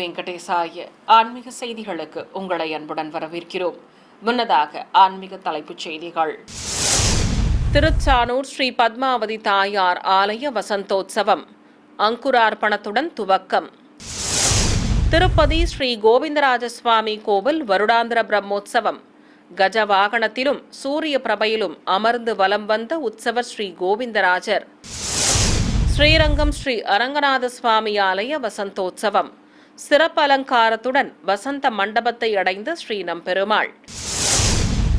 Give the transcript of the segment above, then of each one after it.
வெங்கடேசாய. ஆன்மீக செய்திகளுக்கு உங்களை அன்புடன் வரவேற்கிறோம். முன்னதாக ஆன்மீக தலைப்புச் செய்திகள். திருச்சானூர் ஸ்ரீ பத்மாவதி தாயார் ஆலய வசந்தோத்சவம் அங்குரார்ப்பணத்துடன் துவக்கம். திருப்பதி ஸ்ரீ கோவிந்தராஜ சுவாமி கோவில் வருடாந்திர பிரம்மோற்சவம். கஜ வாகனத்திலும் சூரிய பிரபையிலும் அமர்ந்து வலம் வந்த உற்சவர் ஸ்ரீ கோவிந்தராஜர். ஸ்ரீரங்கம் ஸ்ரீ அரங்கநாத சுவாமி ஆலய வசந்தோத்சவம் சிறப்பு அலங்காரத்துடன் வசந்த மண்டபத்தை அடைந்த ஸ்ரீ நம்பெருமாள்.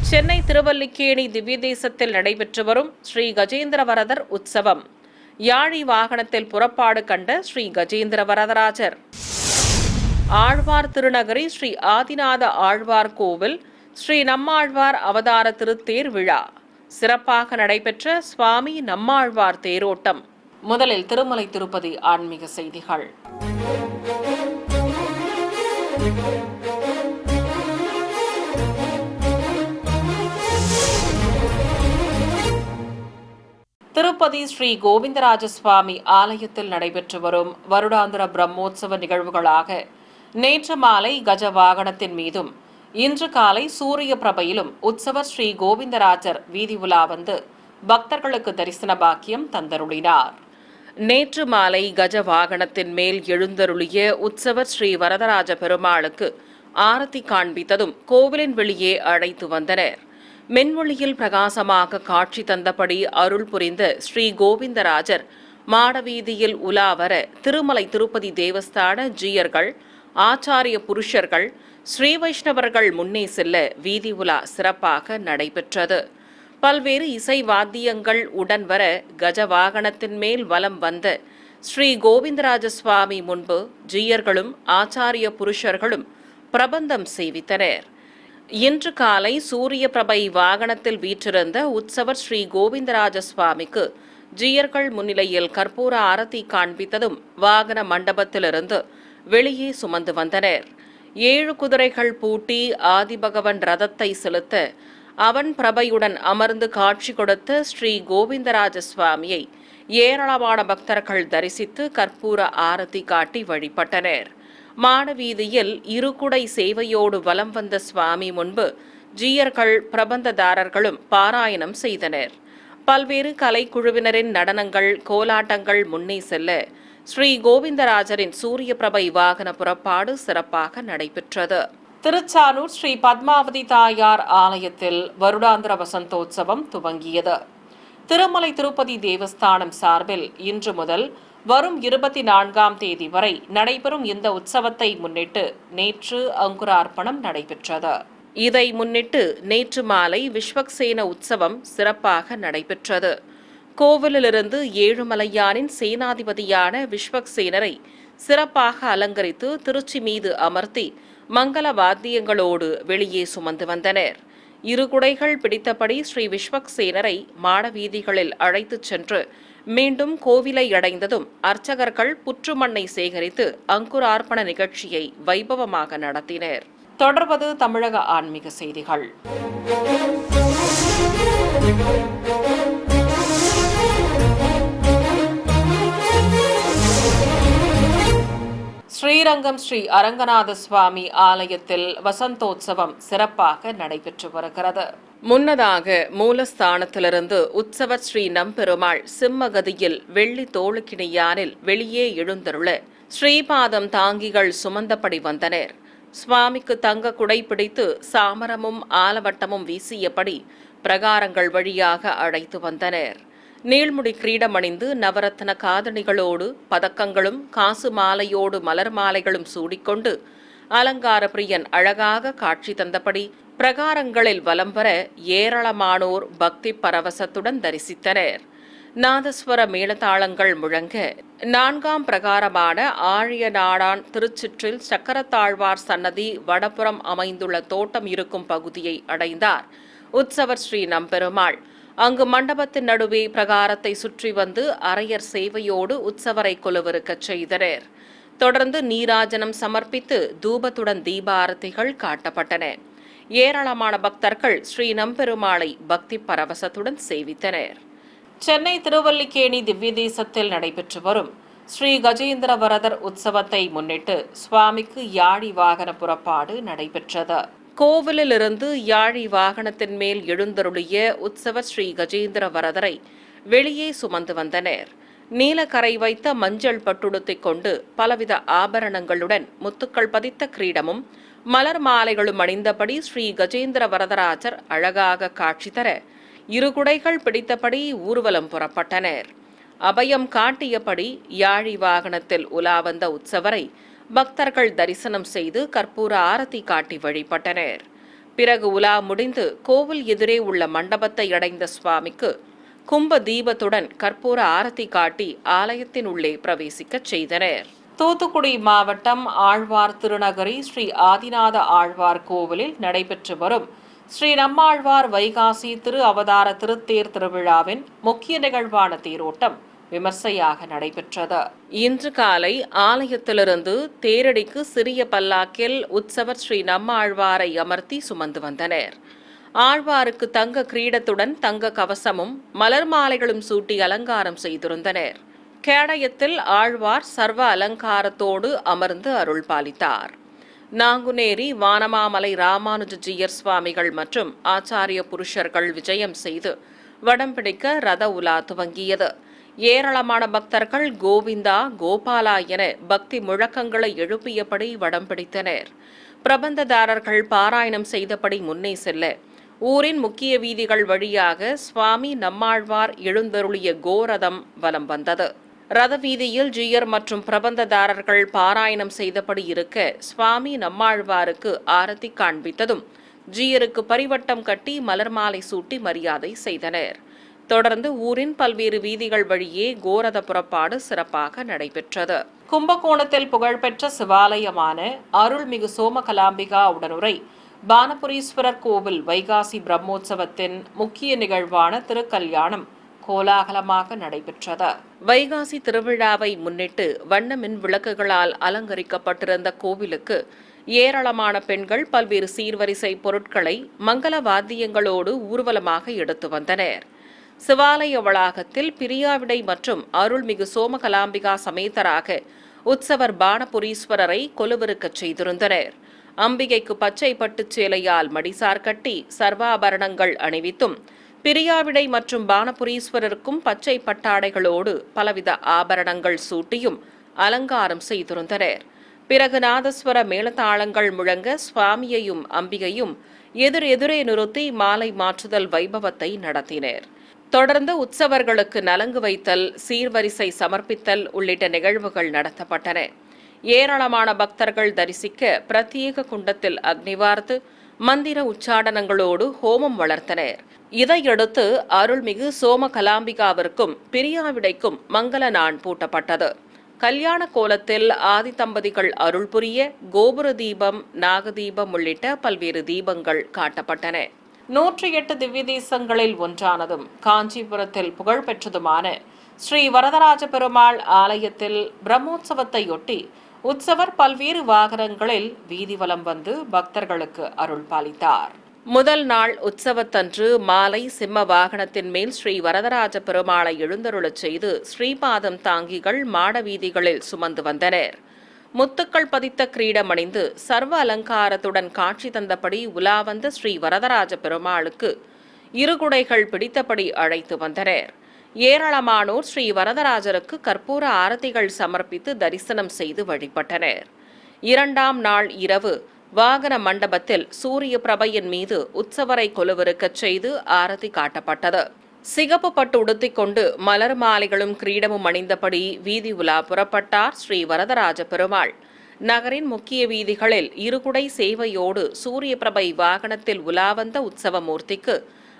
சென்னை திருவல்லிக்கேணி திவ்ய தேசத்தில் நடைபெற்று வரும் ஸ்ரீ கஜேந்திரவரதர் உற்சவம். யாழி வாகனத்தில் புறப்பாடு கண்ட ஸ்ரீ கஜேந்திர வரதராஜர். ஆழ்வார் திருநகரி ஸ்ரீ ஆதிநாத ஆழ்வார் கோவில் ஸ்ரீ நம்மாழ்வார் அவதார திருத்தேர் விழா. சிறப்பாக நடைபெற்ற சுவாமி நம்மாழ்வார் தேரோட்டம். முதலில் திருமலை திருப்பதி ஆன்மீக செய்திகள். திருப்பதி ஸ்ரீ கோவிந்தராஜ சுவாமி ஆலயத்தில் நடைபெற்று வரும் வருடாந்திர பிரம்மோற்சவ நிகழ்வுகளாக நேற்று மாலை கஜ வாகனத்தின் மீதும் இன்று காலை சூரிய பிரபையிலும் உற்சவர் ஸ்ரீ கோவிந்தராஜர் வீதி உலா வந்து பக்தர்களுக்கு தரிசன பாக்கியம் தந்தருளினார். நேற்று மாலை கஜ வாகனத்தின் மேல் எழுந்தருளிய உற்சவர் ஸ்ரீ வரதராஜ பெருமாளுக்கு ஆரத்தி காண்பித்ததும் கோவிலின் வெளியே அழைத்து வந்தனர். மென்மொழியில் பிரகாசமாக காட்சி தந்தபடி அருள் புரிந்த ஸ்ரீ கோவிந்தராஜர் மாடவீதியில் உலாவர திருமலை திருப்பதி தேவஸ்தான ஜீயர்கள், ஆச்சாரிய புருஷர்கள், ஸ்ரீ வைஷ்ணவர்கள் முன்னே செல்ல வீதி உலா சிறப்பாக நடைபெற்றது. பல்வேறு இசை வாத்தியங்கள் உடன் வர கஜ வாகனத்தின் மேல் வலம் வந்த ஸ்ரீ கோவிந்தராஜ சுவாமி முன்பு ஜீயர்களும் ஆச்சாரிய புருஷர்களும் பிரபந்தம் செய்வித்தனர். இன்று காலை சூரிய பிரபை வாகனத்தில் வீற்றிருந்த உற்சவர் ஸ்ரீ கோவிந்தராஜ சுவாமிக்கு ஜீயர்கள் முன்னிலையில் கற்பூர ஆரத்தி காண்பித்ததும் வாகன மண்டபத்திலிருந்து வெளியே சுமந்து வந்தனர். 7 குதிரைகள் பூட்டி ஆதிபகவன் ரதத்தை செலுத்த அவன் பிரபையுடன் அமர்ந்து காட்சி கொடுத்த ஸ்ரீ கோவிந்தராஜ சுவாமியை ஏராளமான பக்தர்கள் தரிசித்து கற்பூர ஆரத்தி காட்டி வழிபட்டனர். மாடவீதியில் இருகுடை சேவையோடு வலம் வந்த சுவாமி முன்பு ஜீயர்கள், பிரபந்ததாரர்களும் பாராயணம் செய்தனர். பல்வேறு கலைக்குழுவினரின் நடனங்கள், கோலாட்டங்கள் முன்னே செல்ல ஸ்ரீ கோவிந்தராஜரின் சூரிய பிரபை வாகன புறப்பாடு சிறப்பாக நடைபெற்றது. திருச்சானூர் ஸ்ரீ பத்மாவதி தாயார் ஆலயத்தில் வருடாந்திர வசந்தோத்சவம் துவங்கியது. திருமலை திருப்பதி தேவஸ்தானம் சார்பில் இன்று முதல் வரும் 24ஆம் தேதி வரை நடைபெறும் இந்த உற்சவத்தை முன்னிட்டு நேற்று அங்குரார்ப்பணம் நடைபெற்றது. இதை முன்னிட்டு நேற்று மாலை விஸ்வக்சேன உற்சவம் சிறப்பாக நடைபெற்றது. கோவிலிலிருந்து ஏழுமலையானின் சேனாதிபதியான விஸ்வக்சேனரை சிறப்பாக அலங்கரித்து திருச்சி மீது அமர்த்தி மங்கள வாத்தியங்களோடு வெளியே சுமந்து வந்தனர். 2 குடைகள் பிடித்தபடி ஸ்ரீ விஸ்வக்சேனரை மாடவீதிகளில் அழைத்துச் சென்று மீண்டும் கோவிலை அடைந்ததும் அர்ச்சகர்கள் புற்றுமண்ணை சேகரித்து அங்குரார்ப்பண நிகழ்ச்சியை வைபவமாக நடத்தினர். தொடர்வது தமிழக ஆன்மீக செய்திகள். ஸ்ரீரங்கம் ஸ்ரீ அரங்கநாத சுவாமி ஆலயத்தில் வசந்தோத்சவம் சிறப்பாக நடைபெற்று வருகிறது. முன்னதாக மூலஸ்தானத்திலிருந்து உற்சவர் ஸ்ரீ நம்பெருமாள் சிம்மகதியில் வெள்ளி தோளுக்கிணியானில் வெளியே எழுந்தருள ஸ்ரீபாதம் தாங்கிகள் சுமந்தபடி வந்தனர். சுவாமிக்கு தங்க குடை பிடித்து சாமரமும் ஆலவட்டமும் வீசியபடி பிரகாரங்கள் வழியாக அழைத்து வந்தனர். நீள்முடி கிரீடமணிந்து நவரத்ன காதணிகளோடு பதக்கங்களும் காசு மாலையோடு மலர் மாலைகளும் சூடிக்கொண்டு அலங்கார பிரியன் அழகாக காட்சி தந்தபடி பிரகாரங்களில் வலம் வர ஏராளமானோர் பக்தி பரவசத்துடன் தரிசித்தனர். நாதஸ்வர மேளதாளங்கள் முழங்க 4ஆம் பிரகாரமான ஆழிய நாடான் திருச்சிற்றில் சக்கரத்தாழ்வார் சன்னதி வடபுறம் அமைந்துள்ள தோட்டம் இருக்கும் பகுதியை அடைந்தார் உற்சவர் ஸ்ரீ நம்பெருமாள். அங்கு மண்டபத்தின் நடுவே பிரகாரத்தை சுற்றி வந்து அரையர் சேவையோடு உற்சவரை கொலுவிருக்கச் செய்தனர். தொடர்ந்து நீராஜனம் சமர்ப்பித்து தூபத்துடன் தீபாரத்திகள் காட்டப்பட்டன. ஏராளமான பக்தர்கள் ஸ்ரீ நம்பெருமாளை பக்தி பரவசத்துடன் சேவித்தனர். சென்னை திருவல்லிக்கேணி திவ்ய தேசத்தில் நடைபெற்று வரும் ஸ்ரீ கஜேந்திர வரதர் உற்சவத்தை முன்னிட்டு சுவாமிக்கு யாழி வாகன புறப்பாடு நடைபெற்றது. கோவிலிலிருந்து யாழி வாகனத்தின் மேல் எழுந்தருளிய உற்சவர் ஸ்ரீ கஜேந்திர வரதரை வெளியே சுமந்து வந்தனர். நீலக்கரை வைத்த மஞ்சள் பட்டுடுத்திக் கொண்டு பலவித ஆபரணங்களுடன் முத்துக்கள் பதித்த கிரீடமும் மலர் மாலைகளும் அணிந்தபடி ஸ்ரீ கஜேந்திர வரதராஜர் அழகாக காட்சி தர இருகுடைகள் பிடித்தபடி ஊர்வலம் புறப்பட்டனர். அபயம் காட்டியபடி யாழி வாகனத்தில் உலா வந்த உற்சவரை பக்தர்கள் தரிசனம் செய்து கற்பூர ஆரத்தி காட்டி வழிபட்டனர். பிறகு உலா முடிந்து கோவில் எதிரே உள்ள மண்டபத்தை அடைந்த சுவாமிக்கு கும்ப தீபத்துடன் கற்பூர ஆரத்தி காட்டி ஆலயத்தின் உள்ளே பிரவேசிக்கச் செய்தனர். தூத்துக்குடி மாவட்டம் ஆழ்வார் திருநகரி ஸ்ரீ ஆதிநாத ஆழ்வார் கோவிலில் நடைபெற்று வரும் ஸ்ரீ நம்மாழ்வார் வைகாசி திரு அவதார திருத்தேர் திருவிழாவின் முக்கிய நிகழ்வான தேரோட்டம் விமர்சையாக நடைபெற்றது. இன்று காலை ஆலயத்திலிருந்து தேரடிக்கு சிறிய பல்லாக்கில் உற்சவர் ஸ்ரீ நம்மாழ்வாரை அமர்த்தி சுமந்து வந்தனர். ஆழ்வாருக்கு தங்க கிரீடத்துடன் தங்க கவசமும் மலர் மாலைகளும் சூட்டி அலங்காரம் செய்திருந்தனர். கேடயத்தில் ஆழ்வார் சர்வ அலங்காரத்தோடு அமர்ந்து அருள் பாலித்தார். நாங்குநேரி வானமாமலை ராமானுஜஜீயர் சுவாமிகள் மற்றும் ஆச்சாரிய புருஷர்கள் விஜயம் செய்து வடம் பிடிக்க ரத உலா துவங்கியது. ஏராளமான பக்தர்கள் கோவிந்தா கோபாலா என பக்தி முழக்கங்களை எழுப்பியபடி வடம் பிடித்தனர். பிரபந்ததாரர்கள் பாராயணம் செய்தபடி முன்னே செல்ல ஊரின் முக்கிய வீதிகள் வழியாக சுவாமி நம்மாழ்வார் எழுந்தருளிய கோரதம் வலம் வந்தது. ரத வீதியில் ஜீயர் மற்றும் பிரபந்ததாரர்கள் பாராயணம் செய்தபடி இருக்க சுவாமி நம்மாழ்வாருக்கு ஆரத்தி காண்பித்ததும் ஜீயருக்கு பரிவட்டம் கட்டி மலர் மாலை சூட்டி மரியாதை செய்தனர். தொடர்ந்து ஊரின் பல்வேறு வீதிகள் வழியே கோரத புறப்பாடு சிறப்பாக நடைபெற்றது. கும்பகோணத்தில் புகழ்பெற்ற சிவாலயமான அருள்மிகு சோமகலாம்பிகா உடனுரை பானபுரீஸ்வரர் கோவில் வைகாசி பிரம்மோற்சவத்தின் முக்கிய நிகழ்வான திருக்கல்யாணம் கோலாகலமாக நடைபெற்றது. வைகாசி திருவிழாவை முன்னிட்டு வண்ண மின் விளக்குகளால் அலங்கரிக்கப்பட்டிருந்த கோவிலுக்கு ஏராளமான பெண்கள் பல்வேறு சீர்வரிசை பொருட்களை மங்கள வாத்தியங்களோடு ஊர்வலமாக எடுத்து வந்தனர். சிவாலய வளாகத்தில் பிரியாவிடை மற்றும் அருள்மிகு சோமகலாம்பிகா சமேதராக உற்சவர் பானபுரீஸ்வரரை கொலுவிருக்கச் செய்திருந்தனர். அம்பிகைக்கு பச்சை பட்டுச் சேலையால் மடிசார் கட்டி சர்வாபரணங்கள் அணிவித்தும் பிரியாவிடை மற்றும் பானபுரீஸ்வரருக்கும் பச்சை பட்டாடைகளோடு பலவித ஆபரணங்கள் சூட்டியும் அலங்காரம் செய்திருந்தனர். பிறகு நாதஸ்வர மேளதாளங்கள் முழங்க சுவாமியையும் அம்பிகையும் எதிரெதிரே நிறுத்தி மாலை மாற்றுதல் வைபவத்தை நடத்தினர். தொடர்ந்து உற்சவர்களுக்கு நலங்கு வைத்தல், சீர்வரிசை சமர்ப்பித்தல் உள்ளிட்ட நிகழ்வுகள் நடத்தப்பட்டன. ஏராளமான பக்தர்கள் தரிசிக்க பிரத்யேக குண்டத்தில் அக்னிவார்த்து மந்திர உச்சாடனங்களோடு ஹோமம் வளர்த்தனர். இதையடுத்து அருள்மிகு சோமகலாம்பிகாவிற்கும் பிரியாவிடைக்கும் மங்கள நாண் பூட்டப்பட்டது. கல்யாண கோலத்தில் ஆதி தம்பதிகள் அருள் புரிய கோபுர தீபம், நாகதீபம் உள்ளிட்ட பல்வேறு தீபங்கள் காட்டப்பட்டன. 108 திவ்ய தேசங்களில் ஒன்றானதும் காஞ்சிபுரத்தில் புகழ்பெற்றதுமான ஸ்ரீ வரதராஜ பெருமாள் ஆலயத்தில் பிரம்மோற்சவத்தையொட்டி உற்சவர் பல்வேறு வாகனங்களில் வீதி வலம் வந்து பக்தர்களுக்கு அருள் பாலித்தார். முதல் நாள் உற்சவத்தன்று மாலை சிம்ம வாகனத்தின் மேல் ஸ்ரீ வரதராஜ பெருமாளை எழுந்தருளச் செய்து ஸ்ரீபாதம் தாங்கிகள் மாட வீதிகளில் சுமந்து வந்தனர். முத்துக்கள் பதித்த கிரீடம் அணிந்து சர்வ அலங்காரத்துடன் காட்சி தந்தபடி உலா வந்த ஸ்ரீ வரதராஜ பெருமாளுக்கு இருகுடைகள் பிடித்தபடி அழைத்து வந்தனர். ஏராளமானோர் ஸ்ரீ வரதராஜருக்கு கற்பூர ஆரத்திகள் சமர்ப்பித்து தரிசனம் செய்து வழிபட்டனர். 2ஆம் நாள் இரவு வாகன மண்டபத்தில் சூரிய பிரபையின் மீது உற்சவரை கொலுவிருக்கச் செய்து ஆரத்தி காட்டப்பட்டது. சிகப்பு பட்டு உடுத்திக் கொண்டு மலர் மாலைகளும் கிரீடமும் அணிந்தபடி வீதி உலா புறப்பட்டார் ஸ்ரீ வரதராஜ பெருமாள். நகரின் முக்கிய வீதிகளில் இருகுடை சேவையோடு சூரிய பிரபை வாகனத்தில் உலா வந்த உற்சவமூர்த்திக்கு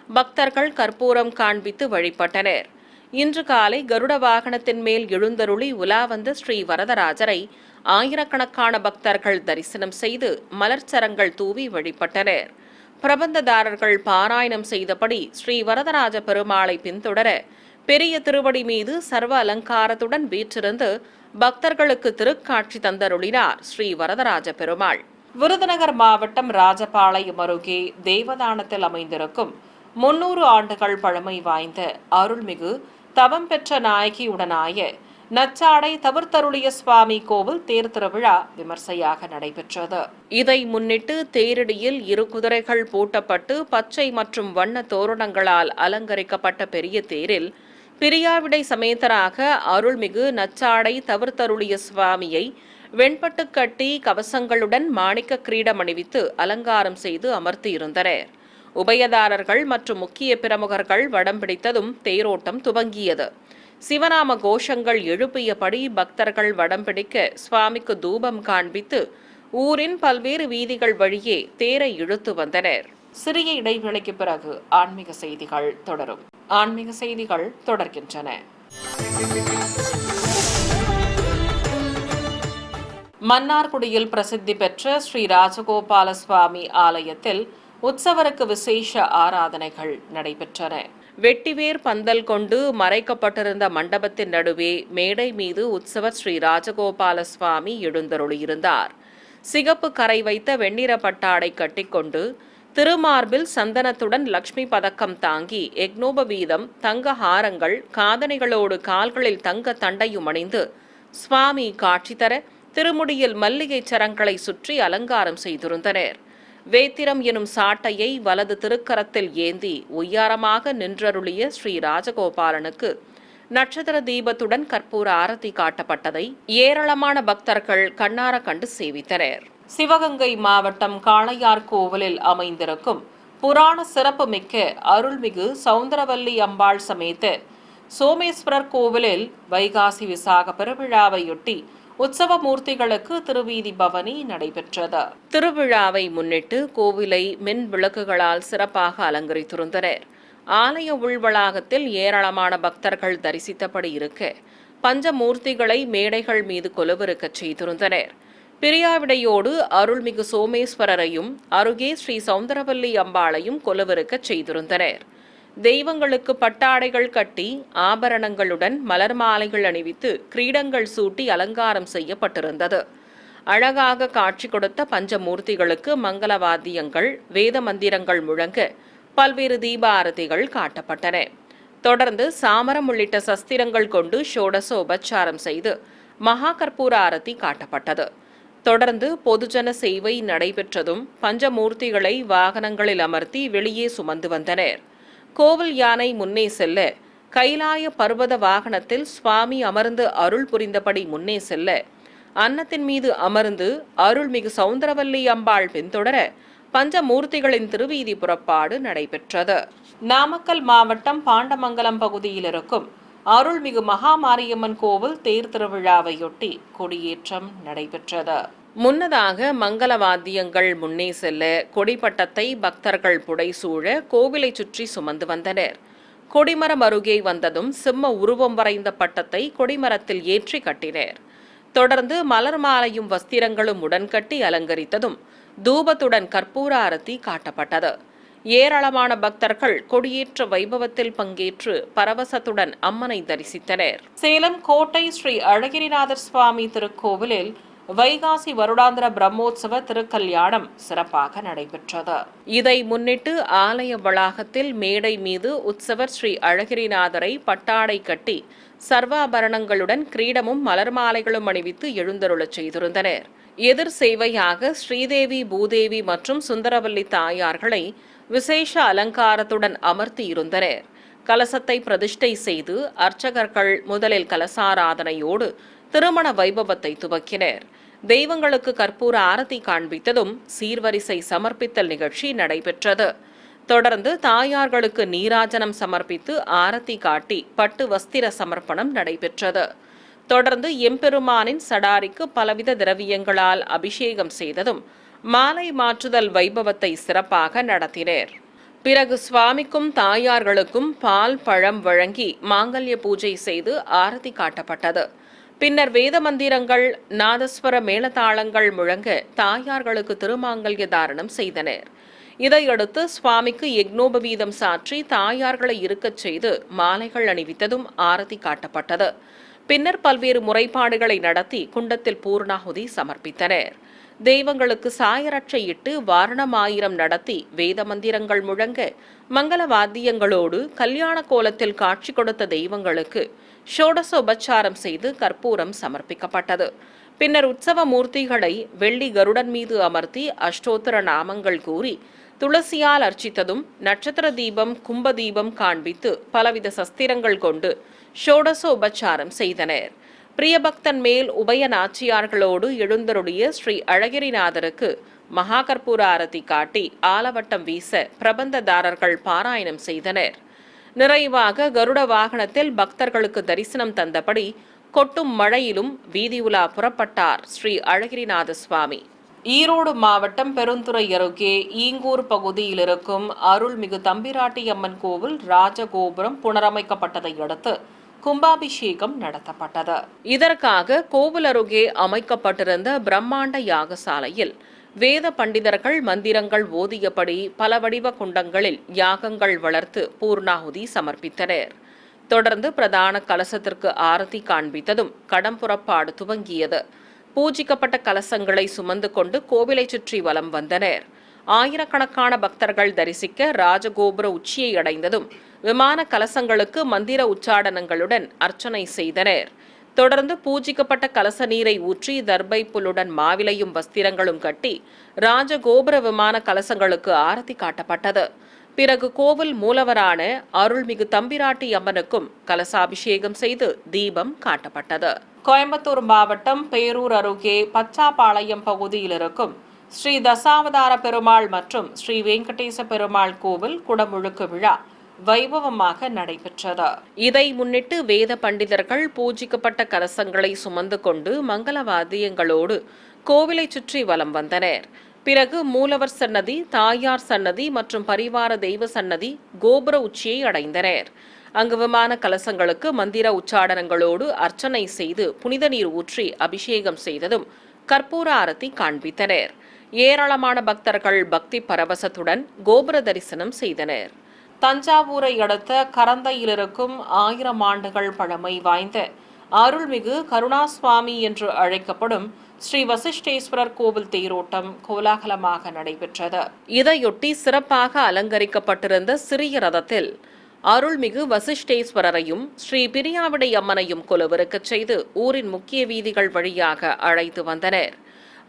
பக்தர்கள் கற்பூரம் காண்பித்து வழிபட்டனர். இன்று காலை கருட வாகனத்தின் மேல் எழுந்தருளி உலா வந்த ஸ்ரீ வரதராஜரை ஆயிரக்கணக்கான பக்தர்கள் தரிசனம் செய்து மலர்ச்சரங்கள் தூவி வழிபட்டனர். பிரபந்ததாரர்கள் பாராயணம் செய்தபடி ஸ்ரீ வரதராஜ பெருமாளை பின்தொடர பெரிய திருவடி மீது சர்வ அலங்காரத்துடன் வீற்றிருந்து பக்தர்களுக்கு திருக்காட்சி தந்தருளினார் ஸ்ரீ வரதராஜ பெருமாள். விருதுநகர் மாவட்டம் ராஜபாளையம் அருகே தேவதானத்தில் அமைந்திருக்கும் 300 ஆண்டுகள் பழமை வாய்ந்த அருள்மிகு தவம் பெற்ற நாயகியுடனாய நச்சாடை தவிர்த்தருளிய சுவாமி கோவில் தேர் திருவிழா விமர்சையாக நடைபெற்றது. இதை முன்னிட்டு தேரடியில் 2 குதிரைகள் பூட்டப்பட்டு பச்சை மற்றும் வண்ண தோரணங்களால் அலங்கரிக்கப்பட்ட பெரிய தேரில் பிரியாவிடை சமேதராக அருள்மிகு நச்சாடை தவிர்த்தருளிய சுவாமியை வெண்பட்டு கட்டி கவசங்களுடன் மாணிக்க கிரீடம் அணிவித்து அலங்காரம் செய்து அமர்த்தியிருந்தனர். உபயதாரர்கள் மற்றும் முக்கிய பிரமுகர்கள் வடம் பிடித்ததும் தேரோட்டம் துவங்கியது. சிவநாம கோஷங்கள் எழுப்பியபடி பக்தர்கள் வடம் பிடிக்க சுவாமிக்கு தூபம் காண்பித்து ஊரின் பல்வேறு வீதிகள் வழியே தேரை இழுத்து வந்தனர். சிறிய இடைவெளிக்கு பிறகு ஆன்மீக செய்திகள் தொடரும். ஆன்மீக செய்திகள் தொடர்கின்றன. மன்னார்குடியில் பிரசித்தி பெற்ற ஸ்ரீ ராஜகோபால சுவாமி ஆலயத்தில் உற்சவருக்கு விசேஷ ஆராதனைகள் நடைபெற்றன. வெட்டிவேர் பந்தல் கொண்டு மறைக்கப்பட்டிருந்த மண்டபத்தின் நடுவே மேடை மீது உற்சவர் ஸ்ரீ ராஜகோபால சுவாமி எழுந்தருளியிருந்தார். சிகப்பு கரை வைத்த வெண்ணிற பட்டாடை கட்டிக்கொண்டு திருமார்பில் சந்தனத்துடன் லட்சுமி பதக்கம் தாங்கி யக்னோபவீதம் தங்க ஹாரங்கள் காதணிகளோடு கால்களில் தங்க தண்டையும் அணிந்து சுவாமி காட்சி தர திருமுடியில் மல்லிகை சரங்களை சுற்றி அலங்காரம் செய்திருந்தனர். வேத்திரம் எனும் சாட்டையை வலது திருக்கரத்தில் ஏந்தி ஒய்யாரமாக நின்றருளிய ஸ்ரீ ராஜகோபாலனுக்கு நட்சத்திர தீபத்துடன் கற்பூர ஆரத்தி காட்டப்பட்டதை ஏராளமான பக்தர்கள் கண்ணார கண்டு சேவித்தனர். சிவகங்கை மாவட்டம் காளையார் கோவிலில் அமைந்திருக்கும் புராண சிறப்புமிக்க அருள்மிகு சௌந்தரவல்லி அம்பாள் சமேத சோமேஸ்வரர் கோவிலில் வைகாசி விசாக பெருவிழாவையொட்டி உற்சவ மூர்த்திகளுக்கு திருவீதி பவனி நடைபெற்றது. திருவிழாவை முன்னிட்டு கோவிலை மின் விளக்குகளால் சிறப்பாக அலங்கரித்திருந்தனர். ஆலய உள்வளாகத்தில் ஏராளமான பக்தர்கள் தரிசித்தபடி இருக்க பஞ்சமூர்த்திகளை மேடைகள் மீது கொலுவிருக்கச் செய்திருந்தனர். பிரியாவிடையோடு அருள்மிகு சோமேஸ்வரரையும் அருகே ஸ்ரீ சௌந்தரவல்லி அம்பாளையும் கொலுவிருக்கச் செய்திருந்தனர். தெய்வங்களுக்கு பட்டாடைகள் கட்டி ஆபரணங்களுடன் மலர் மாலைகள் அணிவித்து கிரீடங்கள் சூட்டி அலங்காரம் செய்யப்பட்டிருந்தது. அழகாக காட்சி கொடுத்த பஞ்சமூர்த்திகளுக்கு மங்கள வாத்தியங்கள் வேத மந்திரங்கள் முழங்க பல்வேறு தீபாரதிகள் காட்டப்பட்டன. தொடர்ந்து சாமரம் உள்ளிட்ட சஸ்திரங்கள் கொண்டு ஷோடச உபச்சாரம் செய்து மகா கற்பூர ஆரத்தி காட்டப்பட்டது. தொடர்ந்து பொதுஜன சேவை நடைபெற்றதும் பஞ்சமூர்த்திகளை வாகனங்களில் அமர்த்தி வெளியே சுமந்து வந்தனர். கோவில் யானை முன்னே செல்ல கைலாய பர்வத வாகனத்தில் சுவாமி அமர்ந்து அருள் புரிந்தபடி முன்னே செல்ல அன்னத்தின் மீது அமர்ந்து அருள்மிகு சௌந்தரவல்லி அம்பாள் பின்தொடர பஞ்சமூர்த்திகளின் திருவீதி புறப்பாடு நடைபெற்றது. நாமக்கல் மாவட்டம் பாண்டமங்கலம் பகுதியில் இருக்கும் அருள்மிகு மகாமாரியம்மன் கோவில் தேர் திருவிழாவையொட்டி கொடியேற்றம் நடைபெற்றது. முன்னதாக மங்கள வாத்தியங்கள் முன்னே செல்ல கொடிப்பட்டத்தை பக்தர்கள் புடைசூழ கோவிலை சுற்றி சுமந்து வந்தனர். கொடிமரம் அருகே வந்ததும் சிம்ம உருவம் வரைந்த பட்டத்தை கொடிமரத்தில் ஏற்றி கட்டினர். தொடர்ந்து மலர் மாலையும் வஸ்திரங்களும் உடன்கட்டி அலங்கரித்ததும் தூபத்துடன் கற்பூர ஆரத்தி காட்டப்பட்டது. ஏராளமான பக்தர்கள் கொடியேற்ற வைபவத்தில் பங்கேற்று பரவசத்துடன் அம்மனை தரிசித்தனர். சேலம் கோட்டை ஸ்ரீ அழகிரிநாதர் சுவாமி திருக்கோவிலில் வைகாசி வருடாந்திர பிரம்மோற்சவ திருக்கல்யாணம் சிறப்பாக நடைபெற்றது. இதை முன்னிட்டு ஆலய வளாகத்தில் மேடை மீது உற்சவர் ஸ்ரீ அழகிரிநாதரை பட்டாடை கட்டி சர்வாபரணங்களுடன் கிரீடமும் மலர் மாலைகளும் அணிவித்து எழுந்தருளச் செய்திருந்தனர். எதிர் சேவையாக ஸ்ரீதேவி பூதேவி மற்றும் சுந்தரவல்லி தாயார்களை விசேஷ அலங்காரத்துடன் அமர்த்தியிருந்தனர். கலசத்தை பிரதிஷ்டை செய்து அர்ச்சகர்கள் முதலில் கலசாராதனையோடு திருமண வைபவத்தை துவக்கினர். தெய்வங்களுக்கு கற்பூர ஆரத்தி காண்பித்ததும் சீர்வரிசை சமர்ப்பித்தல் நிகழ்ச்சி நடைபெற்றது. தொடர்ந்து தாயார்களுக்கு நீராஜனம் சமர்ப்பித்து ஆரத்தி காட்டி பட்டு வஸ்திர சமர்ப்பணம் நடைபெற்றது. தொடர்ந்து எம்பெருமானின் சடாரிக்கு பலவித திரவியங்களால் அபிஷேகம் செய்ததும் மாலை மாற்றுதல் வைபவத்தை சிறப்பாக நடத்தினர். பிறகு சுவாமிக்கும் தாயார்களுக்கும் பால் பழம் வழங்கி மாங்கல்ய பூஜை செய்து ஆரத்தி காட்டப்பட்டது. பின்னர் வேத மந்திரங்கள் நாதஸ்வர மேளதாளங்கள் முழங்க தாயார்களுக்கு திருமாங்கல்ய தாரணம் செய்தனர். இதையடுத்து சுவாமிக்கு யக்னோபவீதம் சாற்றி தாயார்களை இருக்கச் செய்து மாலைகள் அணிவித்ததும் ஆரத்தி காட்டப்பட்டது. பின்னர் பல்வேறு முறைப்பாடுகளை நடத்தி குண்டத்தில் பூர்ணாகுதி சமர்ப்பித்தனர். தெய்வங்களுக்கு சாயரட்சை இட்டு வாரணமாயிரம் நடத்தி வேத மந்திரங்கள் முழங்க மங்கள வாத்தியங்களோடு கல்யாண கோலத்தில் காட்சி கொடுத்த தெய்வங்களுக்கு ஷோடச உபச்சாரம் செய்து கற்பூரம் சமர்ப்பிக்கப்பட்டது. பின்னர் உற்சவ மூர்த்திகளை வெள்ளி கருடன் மீது அமர்த்தி அஷ்டோத்திர நாமங்கள் கூறி துளசியால் அர்ச்சித்ததும் நட்சத்திர தீபம் கும்ப தீபம் காண்பித்து பலவித சஸ்திரங்கள் கொண்டு ஷோடச உபச்சாரம் செய்தனர். பிரியபக்தன் மேல் உபய நாச்சியார்களோடு எழுந்தருடைய ஸ்ரீ அழகிரிநாதருக்கு மகா கற்பூர ஆரத்தி காட்டி ஆலவட்டம் வீச பிரபந்ததாரர்கள் பாராயணம் செய்தனர். நிறைவாக கருட வாகனத்தில் பக்தர்களுக்கு தரிசனம் தந்தபடி கொட்டும் மழையிலும் வீதி உலா புறப்பட்டார் ஸ்ரீ அழகிரிநாத சுவாமி. ஈரோடு மாவட்டம் பெருந்துறை அருகே ஈங்கூர் பகுதியில் இருக்கும் அருள்மிகு தம்பிராட்டி அம்மன் கோவில் ராஜகோபுரம் புனரமைக்கப்பட்டதை அடுத்து கும்பாபிஷேகம் நடத்தப்பட்டது. இதற்காக கோவில் அருகே அமைக்கப்பட்டிருந்த பிரம்மாண்ட யாகசாலையில் வேத பண்டிதர்கள் மந்திரங்கள் ஓதியபடி பல வடிவ குண்டங்களில் யாகங்கள் வளர்த்து பூர்ணாகுதி சமர்ப்பித்தனர். தொடர்ந்து பிரதான கலசத்திற்கு ஆரத்தி காண்பித்ததும் கடம்புறப்பாடு துவங்கியது. பூஜிக்கப்பட்ட கலசங்களை சுமந்து கொண்டு கோவிலை சுற்றி வலம் வந்தனர். ஆயிரக்கணக்கான பக்தர்கள் தரிசிக்க ராஜகோபுர உச்சியை அடைந்ததும் விமான கலசங்களுக்கு மந்திர உச்சாடனங்களுடன் அர்ச்சனை செய்தனர். தொடர்ந்து பூஜிக்கப்பட்ட கலச நீரை ஊற்றி தர்பை புல்லுடன் மாவிலையும் வஸ்திரங்களும் கட்டி ராஜகோபுர விமான கலசங்களுக்கு ஆரத்தி காட்டப்பட்டது. பிறகு கோவில் மூலவரான அருள்மிகு தம்பிராட்டி அம்மனுக்கும் கலசாபிஷேகம் செய்து தீபம் காட்டப்பட்டது. கோயம்புத்தூர் மாவட்டம் பேரூர் அருகே பச்சாபாளையம் பகுதியில் இருக்கும் ஸ்ரீ தசாவதார பெருமாள் மற்றும் ஸ்ரீ வெங்கடேச பெருமாள் கோவில் குடமுழுக்கு விழா வைபவமாக நடைபெற்றது. இதை முன்னிட்டு வேத பண்டிதர்கள் பூஜிக்கப்பட்ட கலசங்களை சுமந்து கொண்டு மங்கள வாத்தியங்களோடு கோவிலை சுற்றி வலம் வந்தனர். பிறகு மூலவர் சன்னதி, தாயார் சன்னதி மற்றும் பரிவார தெய்வ சன்னதி கோபுர உச்சியை அடைந்தனர். அங்கு விமான கலசங்களுக்கு மந்திர உச்சாடனங்களோடு அர்ச்சனை செய்து புனித நீர் ஊற்றி அபிஷேகம் செய்ததும் கற்பூர ஆரத்தி காண்பித்தனர். ஏராளமான பக்தர்கள் பக்தி பரவசத்துடன் கோபுர தரிசனம் செய்தனர். தஞ்சாவூரை அடுத்த கரந்தையில் இருக்கும் 1000 ஆண்டுகள் பழமை வாய்ந்த அருள்மிகு கருணாசுவாமி என்று அழைக்கப்படும் ஸ்ரீ வசிஷ்டேஸ்வரர் கோவில் தேரோட்டம் கோலாகலமாக நடைபெற்றது. இதையொட்டி சிறப்பாக அலங்கரிக்கப்பட்டிருந்த சிறிய ரதத்தில் அருள்மிகு வசிஷ்டேஸ்வரரையும் ஸ்ரீ பிரியாவிடை அம்மனையும் கொலுவிருக்கச் செய்து ஊரின் முக்கிய வீதிகள் வழியாக அழைத்து வந்தனர்.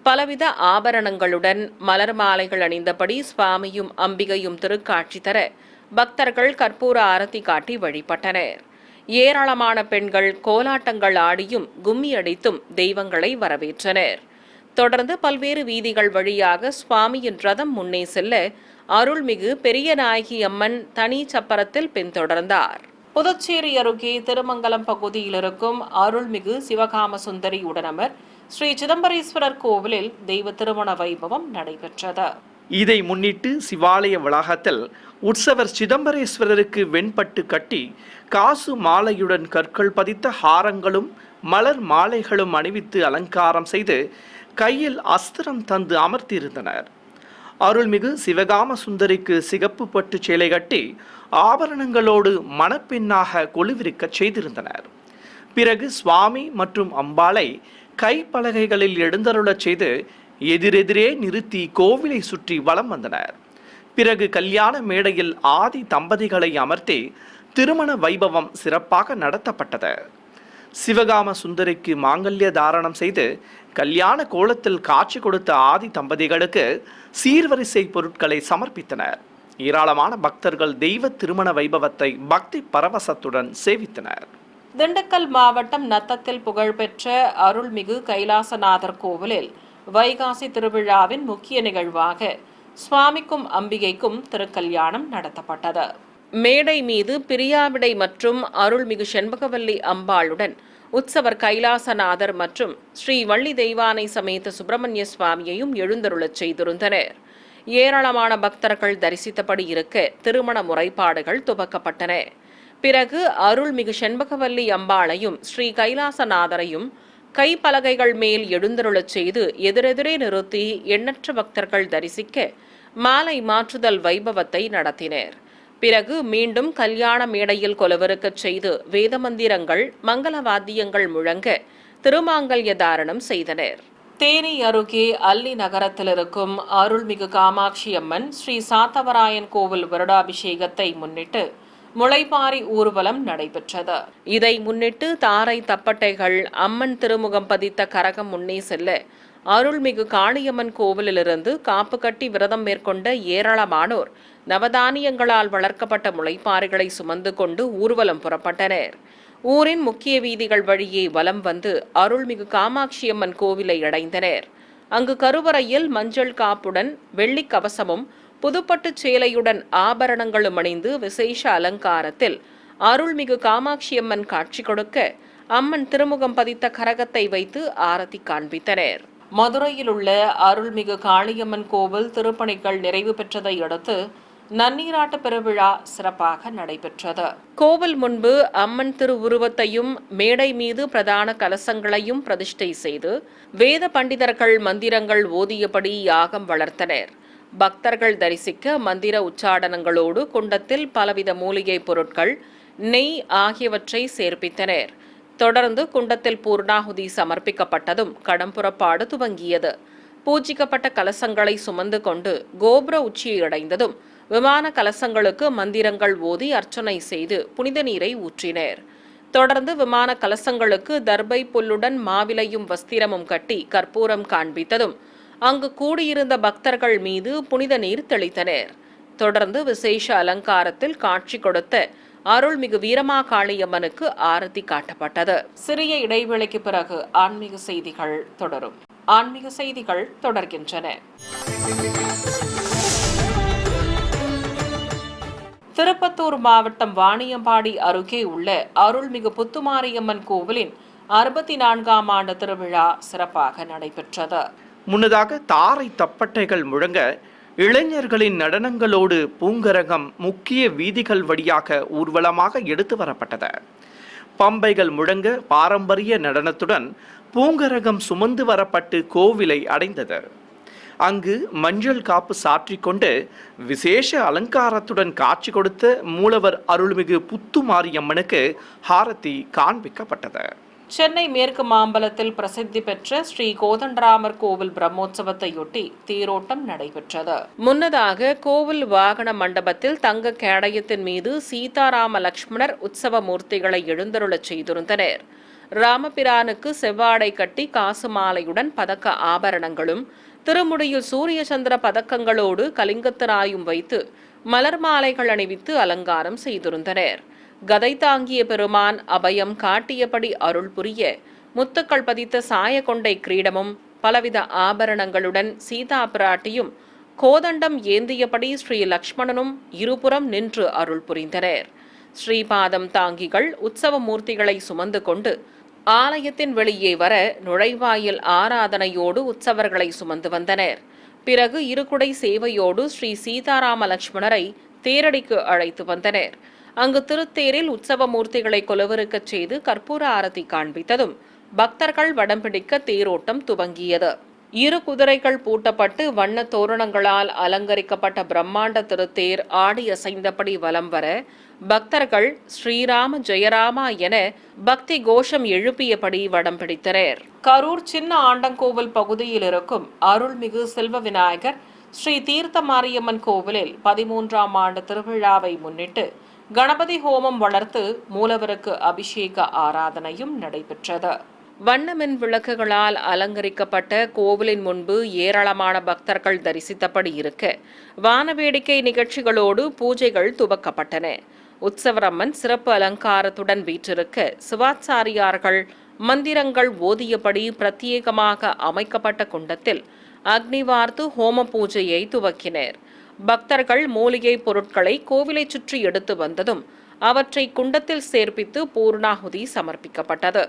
பலவித ஆபரணங்களுடன் மலர் மாலைகள் அணிந்தபடி சுவாமியும் அம்பிகையும் திருக்காட்சி தர பக்தர்கள் கற்பூர ஆரத்தி காட்டி வழிபட்டனர். ஏராளமான பெண்கள் கோலாட்டங்கள் ஆடியும் கும்மி அடித்தும் தெய்வங்களை வரவேற்றனர். தொடர்ந்து பல்வேறு வீதிகள் வழியாக சுவாமியின் ரதம் முன்னே செல்ல அருள்மிகு பெரிய நாயகி அம்மன் தனி சப்பரத்தில் பின்தொடர்ந்தார். புதுச்சேரி அருகே திருமங்கலம் பகுதியில் இருக்கும் அருள்மிகு சிவகாம சுந்தரி உடனமர் ஸ்ரீ சிதம்பரேஸ்வரர் கோவிலில் தெய்வ திருமண வைபவம் நடைபெற்றது. இதை முன்னிட்டு சிவாலய வளாகத்தில் உற்சவர் சிதம்பரேஸ்வரருக்கு வெண்பட்டு கட்டி காசு மாலையுடன் கற்கள் பதித்த ஹாரங்களும் மலர் மாலைகளும் அணிவித்து அலங்காரம் செய்து கையில் அஸ்திரம் தந்து அமர்த்தியிருந்தனர். அருள்மிகு சிவகாம சுந்தரிக்கு சிகப்பு பட்டு சேலை கட்டி ஆபரணங்களோடு மணப்பெண்ணாக கொலுவிருக்கச் செய்திருந்தனர். பிறகு சுவாமி மற்றும் அம்பாளை கைப்பலகைகளில் எழுந்தருளச் செய்து எதிரெதிரே நிறுத்தி கோவிலை சுற்றி வலம் வந்தனர். பிறகு கல்யாண மேடையில் ஆதி தம்பதிகளை அமர்த்தி திருமண வைபவம் சிறப்பாக நடத்தப்பட்டது. சிவகாம சுந்தரிக்கு மாங்கல்ய தாரணம் செய்து கல்யாண கோலத்தில் காட்சி கொடுத்த ஆதி தம்பதிகளுக்கு சீர்வரிசை பொருட்களை சமர்ப்பித்தனர். ஏராளமான பக்தர்கள் தெய்வ திருமண வைபவத்தை பக்தி பரவசத்துடன் சேவித்தனர். திண்டுக்கல் மாவட்டம் நத்தத்தில் புகழ்பெற்ற அருள்மிகு கைலாசநாதர் கோவிலில் வைகாசி திருவிழாவின் முக்கிய நிகழ்வாக சுவாமிக்கும் அம்பிகைக்கும் திருக்கல்யாணம் நடத்தப்பட்டது. மேடை மீது பிரியாவிடை மற்றும் அருள்மிகு செண்பகவல்லி அம்பாளுடன் உற்சவர் கைலாசநாதர் மற்றும் ஸ்ரீ வள்ளி தெய்வானை சமேத சுப்பிரமணிய சுவாமியையும் எழுந்தருளச் செய்திருந்தனர். ஏராளமான பக்தர்கள் தரிசித்தபடி இருக்க திருமண முறைப்பாடுகள் துவக்கப்பட்டன. பிறகு அருள்மிகு செண்பகவல்லி அம்பாளையும் ஸ்ரீ கைலாசநாதரையும் கைப்பலகைகள் மேல் எழுந்தருளச் செய்து எதிரெதிரே நிறுத்தி எண்ணற்ற பக்தர்கள் தரிசிக்க மாலை மாற்றுதல் வைபவத்தை நடத்தினர். பிறகு மீண்டும் கல்யாண மேடையில் கொலுவிருக்கச் செய்து வேத மந்திரங்கள் மங்கள வாத்தியங்கள் முழங்க திருமாங்கல்ய தாரணம் செய்தனர். தேனி அருகே அல்லி நகரத்தில் இருக்கும் அருள்மிகு காமாட்சி அம்மன் ஸ்ரீ சாத்தவராயன் கோவில் வருடாபிஷேகத்தை முன்னிட்டு முளைப்பாரி ஊர்வலம் நடைபெற்றது. இதை முன்னிட்டு தாரை தப்பட்டைகள் அம்மன் திருமுகம் பதித்த கரகம் முன்னே செல்ல அருள்மிகு காளியம்மன் கோவிலிலிருந்து காப்பு கட்டி விரதம் மேற்கொண்ட ஏராளமானோர் நவதானியங்களால் வளர்க்கப்பட்ட முளைப்பாரிகளை சுமந்து கொண்டு ஊர்வலம் புறப்பட்டனர். ஊரின் முக்கிய வீதிகள் வழியே வலம் வந்து அருள்மிகு காமாட்சியம்மன் கோவிலை அடைந்தனர். அங்கு கருவறையில் மஞ்சள் காப்புடன் வெள்ளி கவசமும் புதுப்பட்டு சேலையுடன் ஆபரணங்களும் அணிந்து விசேஷ அலங்காரத்தில் அருள்மிகு காமாட்சியம்மன் காட்சி கொடுக்க அம்மன் திருமுகம் பதித்த கரகத்தை வைத்து ஆரத்தி காண்பித்தனர். மதுரையில் உள்ள அருள்மிகு காளியம்மன் கோவில் திருப்பணிகள் நிறைவு பெற்றதை அடுத்து நன்னீராட்டு பெருவிழா சிறப்பாக நடைபெற்றது. கோவில் முன்பு அம்மன் திருவுருவத்தையும் மேடை மீது பிரதான கலசங்களையும் பிரதிஷ்டை செய்து வேத பண்டிதர்கள் மந்திரங்கள் ஓதியபடி யாகம் வளர்த்தனர். பக்தர்கள் தரிசிக்க மந்திர உச்சாடனங்களோடு குண்டத்தில் பலவித மூலிகை பொருட்கள், நெய் ஆகியவற்றை சேர்ப்பித்தனர். தொடர்ந்து குண்டத்தில் பூர்ணாகுதி சமர்ப்பிக்கப்பட்டதும் கடம்புறப்பாடு துவங்கியது. பூஜிக்கப்பட்ட கலசங்களை சுமந்து கொண்டு கோபுர உச்சியை அடைந்ததும் விமான கலசங்களுக்கு மந்திரங்கள் ஓதி அர்ச்சனை செய்து புனித நீரை ஊற்றினர். தொடர்ந்து விமான கலசங்களுக்கு தர்பை புல்லுடன் மாவிலையும் வஸ்திரமும் கட்டி கற்பூரம் காண்பித்ததும் அங்கு கூடியிருந்த பக்தர்கள் மீது புனித நீர் தெளித்தனர். தொடர்ந்து விசேஷ அலங்காரத்தில் காட்சி கொடுத்த அருள்மிகு வீரமாகாளியம்மனுக்கு ஆரத்தி காட்டப்பட்டது. சிறிய இடைவேளைக்கு பிறகு ஆன்மீக செய்திகள் தொடரும். ஆன்மீக செய்திகள் தொடர்கின்றன. திருப்பத்தூர் மாவட்டம் வாணியம்பாடி அருகே உள்ள அருள்மிகு புத்துமாரியம்மன் கோவிலின் 64ஆம் ஆண்டு திருவிழா சிறப்பாக நடைபெற்றது. முன்னதாக தாரை தப்பட்டைகள் முழங்க இளைஞர்களின் நடனங்களோடு பூங்கரகம் முக்கிய வீதிகள் வழியாக ஊர்வலமாக எடுத்து வரப்பட்டது. பம்பைகள் முழங்க பாரம்பரிய நடனத்துடன் பூங்கரகம் சுமந்து வரப்பட்டு கோவிலை அடைந்தது. அங்கு மஞ்சள் காப்பு சாற்றிக்கொண்டு விசேஷ அலங்காரத்துடன் காட்சி கொடுத்த மூலவர் அருள்மிகு புத்துமாரியம்மனுக்கு ஹாரத்தி காண்பிக்கப்பட்டது. சென்னை மேற்கு மாம்பலத்தில் பிரசித்தி பெற்ற ஸ்ரீ கோதண்டராமர் கோவில் பிரம்மோற்சவத்தையொட்டி தேரோட்டம் நடைபெற்றது. முன்னதாக கோவில் வாகன மண்டபத்தில் தங்க கேடயத்தின் மீது சீதாராம லட்சுமணர் உற்சவ மூர்த்திகளை எழுந்தருளச் செய்திருந்தனர். ராமபிரானுக்கு செவ்வாடை கட்டி காசு மாலையுடன் பதக்க ஆபரணங்களும் திருமுடியில் சூரிய சந்திர பதக்கங்களோடு கலிங்கத்தராயும் வைத்து மலர் மாலைகள் அணிவித்து அலங்காரம் செய்திருந்தனர். கதை தாங்கிய பெருமான் அபயம் காட்டியபடி அருள் புரிய முத்துக்கள் பதித்த சாயக்கொண்டை கிரீடமும் பலவித ஆபரணங்களுடன் சீதா பிராட்டியும் கோதண்டம் ஏந்தியபடி ஸ்ரீ லக்ஷ்மணனும் இருபுறம் நின்று அருள் புரிந்தனர். ஸ்ரீபாதம் தாங்கிகள் உற்சவ மூர்த்திகளை சுமந்து கொண்டு ஆலயத்தின் வெளியே வர நுழைவாயில் ஆராதனையோடு உற்சவர்களை சுமந்து வந்தனர். பிறகு இருகுடை சேவையோடு ஸ்ரீ சீதாராம லட்சுமணரை தேரடிக்கு அழைத்து வந்தனர். அங்கு திருத்தேரில் உற்சவ மூர்த்திகளை கொலுவிருக்கச் செய்து கற்பூர ஆரத்தி காண்பித்ததும் பக்தர்கள் வடம் பிடிக்க தேரோட்டம் துவங்கியது. இரு குதிரைகள் பூட்டப்பட்டு வண்ண தோரணங்களால் அலங்கரிக்கப்பட்ட பிரம்மாண்ட திருத்தேர் ஆடி அசைந்தபடி வலம் வர பக்தர்கள் ஸ்ரீராம ஜெயராமா என பக்தி கோஷம் எழுப்பியபடி வடம் பிடித்தனர். கரூர் சின்ன ஆண்டங்கோவில் பகுதியில் இருக்கும் அருள்மிகு செல்வ விநாயகர் ஸ்ரீ தீர்த்த மாரியம்மன் கோவிலில் 13ஆம் ஆண்டு திருவிழாவை முன்னிட்டு கணபதி ஹோமம் வளர்த்து மூலவருக்கு அபிஷேக ஆராதனையும் நடைபெற்றது. வண்ணமின் விளக்குகளால் அலங்கரிக்கப்பட்ட கோவிலின் முன்பு ஏராளமான பக்தர்கள் தரிசித்தபடி இருக்க வானவேடிக்கை நிகழ்ச்சிகளோடு பூஜைகள் துவக்கப்பட்டன. உற்சவரம்மன் சிறப்பு அலங்காரத்துடன் வீற்றிருக்க சிவாச்சாரியார்கள் மந்திரங்கள் ஓதியபடி பிரத்யேகமாக அமைக்கப்பட்ட குண்டத்தில் அக்னி வார்த்து ஹோம பூஜையை துவக்கினர். பக்தர்கள் மூலிகை பொருட்களை கோவிலை சுற்றி எடுத்து வந்ததும் அவற்றை குண்டத்தில் சேர்ப்பித்து பூர்ணாகுதி சமர்ப்பிக்கப்பட்டது.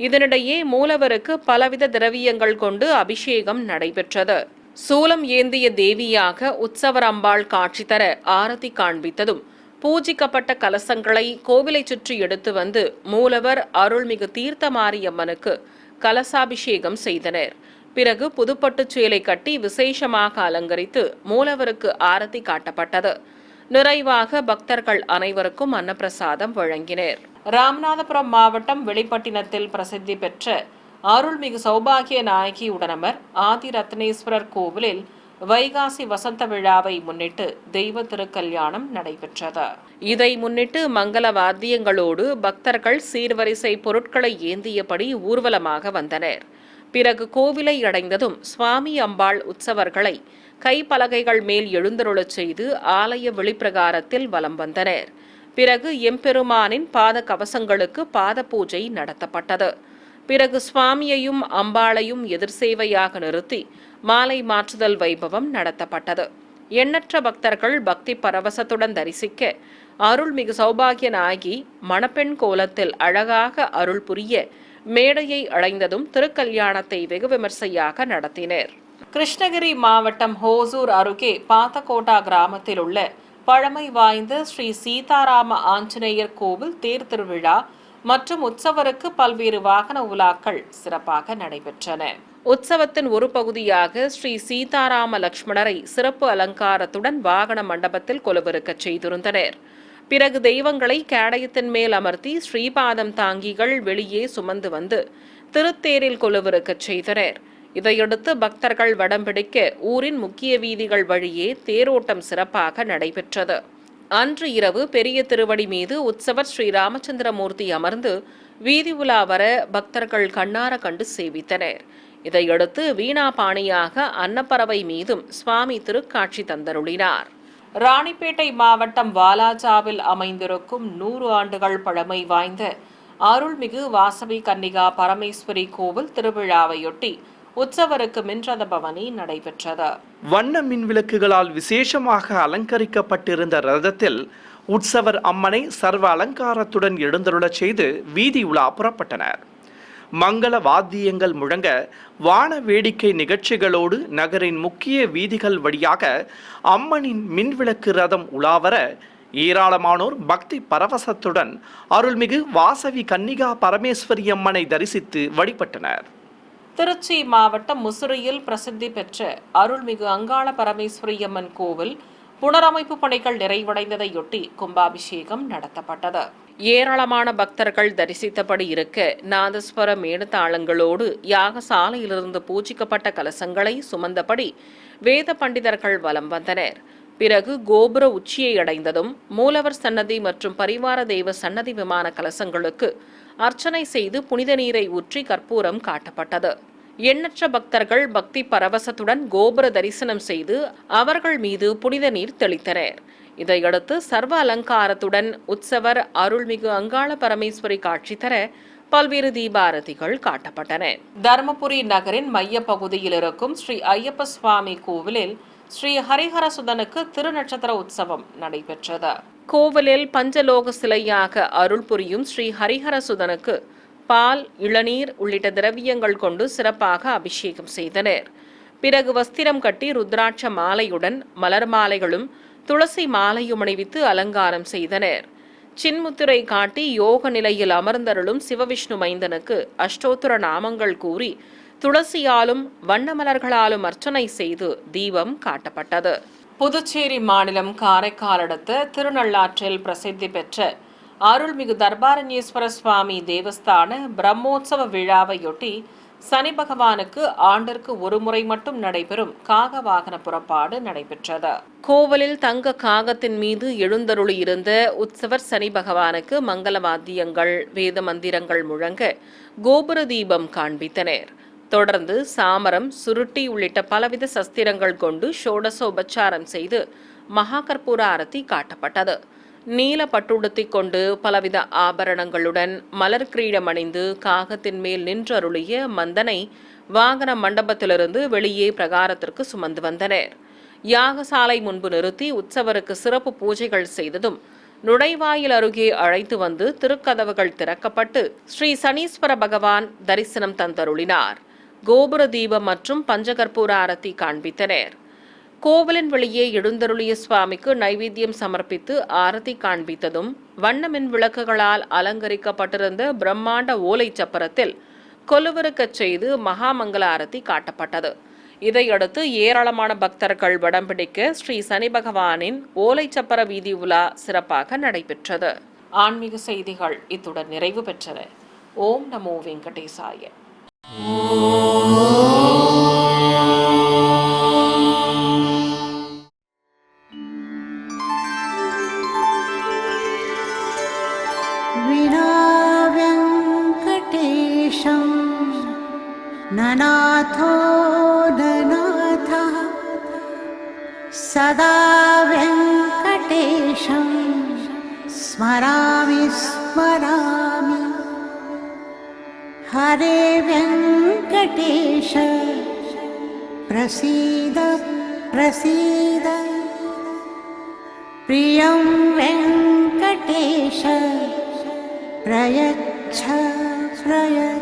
இதனிடையே மூலவருக்கு பலவித திரவியங்கள் கொண்டு அபிஷேகம் நடைபெற்றது. சூலம் ஏந்திய தேவியாக உற்சவர் அம்பாள் காட்சி தர ஆரத்தி காண்பித்ததும் பூஜிக்கப்பட்ட கலசங்களை கோவிலை சுற்றி எடுத்து வந்து மூலவர் அருள்மிகு தீர்த்த மாரியம்மனுக்கு கலசாபிஷேகம் செய்தனர். பிறகு புதுப்பட்டு சேலை கட்டி விசேஷமாக அலங்கரித்து மூலவருக்கு ஆரத்தி காட்டப்பட்டது. நிறைவாக பக்தர்கள் அனைவருக்கும் அன்னப்பிரசாதம் வழங்கினர். ராமநாதபுரம் மாவட்டம் வெளிப்பட்டினத்தில் பிரசித்தி பெற்ற அருள்மிகு சௌபாகிய நாயகி உடனமர் ஆதிரத்னேஸ்வரர் கோவிலில் வைகாசி வசந்த விழாவை முன்னிட்டு தெய்வ திருக்கல்யாணம் நடைபெற்றது. இதை முன்னிட்டு மங்கள வாத்தியங்களோடு பக்தர்கள் சீர்வரிசை பொருட்களை ஏந்தியபடி ஊர்வலமாக வந்தனர். பிறகு கோவிலை அடைந்ததும் சுவாமி அம்பாள் உற்சவர்களை கைப்பலகைகள் மேல் எழுந்தருளச் செய்து ஆலய வெளிப்பிரகாரத்தில் வலம் வந்தனர். பிறகு எம்பெருமானின் பாத கவசங்களுக்கு பாத பூஜை நடத்தப்பட்டது. பிறகு சுவாமியையும் அம்பாளையும் எதிர்சேவையாக நிறுத்தி மாலை மாற்றுதல் வைபவம் நடத்தப்பட்டது. எண்ணற்ற பக்தர்கள் பக்தி பரவசத்துடன் தரிசிக்க அருள்மிகு சௌபாகிய நாயகி மணப்பெண் கோலத்தில் அழகாக அருள் புரிய மேடையை அடைந்ததும் திருக்கல்யாணத்தை வெகு விமர்சையாக நடத்தினர். கிருஷ்ணகிரி மாவட்டம் ஹோசூர் அருகே பாத்தகோட்டா கிராமத்தில் உள்ள பழமை வாய்ந்த ஸ்ரீ சீதாராம ஆஞ்சநேயர் கோவில் தேர் திருவிழா மற்றும் உற்சவருக்கு பல்வேறு வாகன உலாக்கள் சிறப்பாக நடைபெற்றன. உற்சவத்தின் ஒரு பகுதியாக ஸ்ரீ சீதாராம லட்சுமணரை சிறப்பு அலங்காரத்துடன் வாகன மண்டபத்தில் கொலுவிருக்கச் செய்திருந்தனர். பிறகு தெய்வங்களை கேடயத்தின் மேல் அமர்த்தி ஸ்ரீபாதம் தாங்கிகள் வெளியே சுமந்து வந்து திருத்தேரில் கொலுவிருக்கச் செய்தனர். இதையடுத்து பக்தர்கள் வடம் பிடிக்க ஊரின் முக்கிய வீதிகள் வழியே தேரோட்டம் சிறப்பாக நடைபெற்றது. அன்று இரவு பெரிய திருவடி மீது உற்சவர் ஸ்ரீ ராமச்சந்திரமூர்த்தி அமர்ந்து வீதி உலா வர பக்தர்கள் கண்ணார கண்டு சேவித்தனர். இதையடுத்து வீணாபாணியாக அன்னப்பறவை மீதும் சுவாமி திருக்காட்சி தந்தருளினார். ராணிப்பேட்டை மாவட்டம் வாலாஜாவில் அமைந்திருக்கும் 100 ஆண்டுகள் பழமை வாய்ந்த அருள்மிகு வாசவி கன்னிகா பரமேஸ்வரி கோவில் திருவிழாவையொட்டி உற்சவருக்கு மின்ரத பவனி நடைபெற்றது. வண்ண மின் விளக்குகளால் விசேஷமாக அலங்கரிக்கப்பட்டிருந்த ரதத்தில் உற்சவர் அம்மனை சர்வ அலங்காரத்துடன் எழுந்தருளச் செய்து வீதி உலா புறப்பட்டனர். மங்கள வாத்தியங்கள் முழங்க வான வேடிக்கை நிகழ்ச்சிகளோடு நகரின் முக்கிய வீதிகள் வழியாக அம்மனின் மின்விளக்கு ரதம் உலாவர ஏராளமானோர் பக்தி பரவசத்துடன் அருள்மிகு வாசவி கன்னிகா பரமேஸ்வரி அம்மனை தரிசித்து வழிபட்டனர். திருச்சி மாவட்டம் முசிறியில் பிரசித்தி பெற்ற அருள்மிகு அங்காள பரமேஸ்வரியம்மன் கோவில் புனரமைப்பு பணிகள் நிறைவடைந்ததையொட்டி கும்பாபிஷேகம் நடத்தப்பட்டது. ஏராளமான பக்தர்கள் தரிசித்தபடி இருக்க நாதஸ்வர மேளதாளங்களோடு யாகசாலையிலிருந்து பூஜிக்கப்பட்ட கலசங்களை சுமந்தபடி வேத பண்டிதர்கள் வலம் வந்தனர். பிறகு கோபுர உச்சியை அடைந்ததும் மூலவர் சன்னதி மற்றும் பரிவார தெய்வ சன்னதி விமான கலசங்களுக்கு அர்ச்சனை செய்து புனித நீரை ஊற்றி கற்பூரம் காட்டப்பட்டது. எண்ணற்ற பக்தர்கள் பக்தி பரவசத்துடன் கோபுர தரிசனம் செய்து அவர்கள் மீது புனித நீர் தெளித்தனர். இதையடுத்து சர்வ அலங்காரத்துடன் உற்சவர் அருள்மிகு அங்காள பரமேஸ்வரி காட்சி தர பல்வேறு தீபாரதிகள் காட்டப்பட்டன. தருமபுரி நகரின் மைய பகுதியில் இருக்கும் ஸ்ரீ ஐயப்ப சுவாமி கோவிலில் ஸ்ரீ ஹரிஹரசுதனுக்கு திருநட்சத்திர உற்சவம் நடைபெற்றது. கோவிலில் பஞ்சலோக சிலையாக அருள் புரியும் ஸ்ரீ ஹரிஹரசுதனுக்கு பால், இளநீர் உள்ளிட்ட திரவியங்கள் கொண்டு சிறப்பாக அபிஷேகம் செய்தனர். பிறகு வஸ்திரம் கட்டி ருத்ராட்ச மாலையுடன் மலர் மாலைகளும் துளசி மாலையும் அணிவித்து அலங்காரம் செய்தனர். சின்முத்திரை காட்டி யோக நிலையில் அமர்ந்தருளும் சிவவிஷ்ணு மைந்தனுக்கு அஷ்டோத்திர நாமங்கள் கூறி துளசியாலும் வண்ணமலர்களாலும் அர்ச்சனை செய்து தீபம் காட்டப்பட்டது. புதுச்சேரி மாநிலம் காரைக்கால் அடுத்த திருநள்ளாற்றில் பிரசித்தி பெற்ற அருள்மிகு தர்பாரண்யேஸ்வர சுவாமி தேவஸ்தான பிரம்மோற்சவ விழாவையொட்டி சனி பகவானுக்கு ஆண்டிற்கு ஒரு முறை மட்டும் நடைபெறும் காக வாகன புறப்பாடு நடைபெற்றது. கோவிலில் தங்க காகத்தின் மீது எழுந்தருளி இருந்த உற்சவர் சனி பகவானுக்கு மங்கள வாத்தியங்கள், வேத மந்திரங்கள் முழங்க கோபுர தீபம் காண்பித்தனர். தொடர்ந்து சாமரம், சுருட்டி உள்ளிட்ட பலவித சஸ்திரங்கள் கொண்டு ஷோடசோபச்சாரம் செய்து மகா கற்பூர ஆரத்தி காட்டப்பட்டது. நீல பட்டுடுத்திக் கொண்டு பலவித ஆபரணங்களுடன் மலர் கிரீடம் அணிந்து காகத்தின் மேல் நின்றருளிய மந்தனை வாகன மண்டபத்திலிருந்து வெளியே பிரகாரத்திற்கு சுமந்து வந்தனர். யாகசாலை முன்பு நிறுத்தி உற்சவருக்கு சிறப்பு பூஜைகள் செய்ததும் நுழைவாயில் அருகே அழைத்து வந்து திருக்கதவுகள் திறக்கப்பட்டு ஸ்ரீ சனீஸ்வர பகவான் தரிசனம் தந்தருளினார். கோபுர தீபம் மற்றும் பஞ்சகற்பூர ஆரத்தி காண்பித்தனர். கோவிலின் வெளியே எழுந்தருளிய சுவாமிக்கு நைவேத்தியம் சமர்ப்பித்து ஆரத்தி காண்பித்ததும் வண்ணமின் விளக்குகளால் அலங்கரிக்கப்பட்டிருந்த பிரம்மாண்ட ஓலை சப்பரத்தில் கொலுவிருக்கச் செய்து மகாமங்கல ஆரத்தி காட்டப்பட்டது. இதையடுத்து ஏராளமான பக்தர்கள் வடம் பிடிக்க ஸ்ரீ சனி பகவானின் ஓலை சப்பர வீதி உலா சிறப்பாக நடைபெற்றது. ஆன்மீக செய்திகள் இத்துடன் நிறைவு பெற்றன. ஓம் நமோ வெங்கடேசாய. विनाव्यङ्कटेशं ननाथो ननाथः सदा व्यङ्कटेशं स्मरामि स्मरामि हरे व्यङ्कटेश प्रसीद प्रसीद प्रियं वेङ्कटेश प्रयच्छ प्रयच्छ